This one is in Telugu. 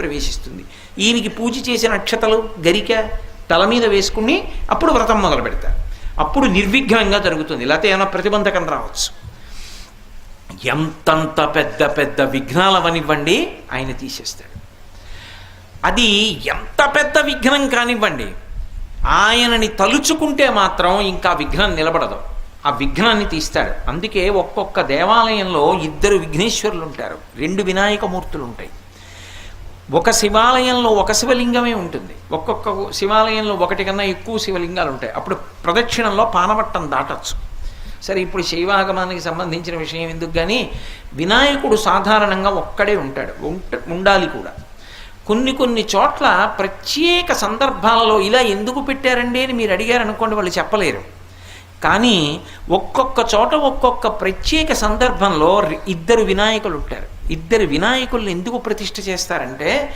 ప్రవేశిస్తుంది. ఈయనకి పూజ చేసిన అక్షతలు గరిక తల మీద వేసుకుని అప్పుడు వ్రతం మొదలు పెడతారు. అప్పుడు నిర్విఘ్నంగా జరుగుతుంది. లేకపోతే ఏమైనా ప్రతిబంధకం రావచ్చు. ఎంతంత పెద్ద పెద్ద విఘ్నాలవనివ్వండి ఆయన తీసేస్తాడు. అది ఎంత పెద్ద విఘ్నం కానివ్వండి, ఆయనని తలుచుకుంటే మాత్రం ఇంకా విఘ్నం నిలబడదు. ఆ విఘ్నాన్ని తీస్తాడు. అందుకే ఒక్కొక్క దేవాలయంలో 2 విఘ్నేశ్వరులు ఉంటారు, 2 వినాయకమూర్తులు ఉంటాయి. ఒక శివాలయంలో ఒక శివలింగమే ఉంటుంది, ఒక్కొక్క శివాలయంలో 1 కన్నా ఎక్కువ శివలింగాలు ఉంటాయి. అప్పుడు ప్రదక్షిణంలో పానవట్టం దాటచ్చు. సరే, ఇప్పుడు శైవాగమానికి సంబంధించిన విషయం ఎందుకు, కానీ వినాయకుడు సాధారణంగా ఒక్కడే ఉంటాడు, ఉండాలి కూడా. కొన్ని చోట్ల ప్రత్యేక సందర్భాలలో ఇలా ఎందుకు పెట్టారండి అని మీరు అడిగారు అనుకోండి, వాళ్ళు చెప్పలేరు. కానీ ఒక్కొక్క చోట ఒక్కొక్క ప్రత్యేక సందర్భంలో 2 వినాయకులు ఉంటారు. 2 వినాయకుల్ని ఎందుకు ప్రతిష్ఠ చేస్తారంటే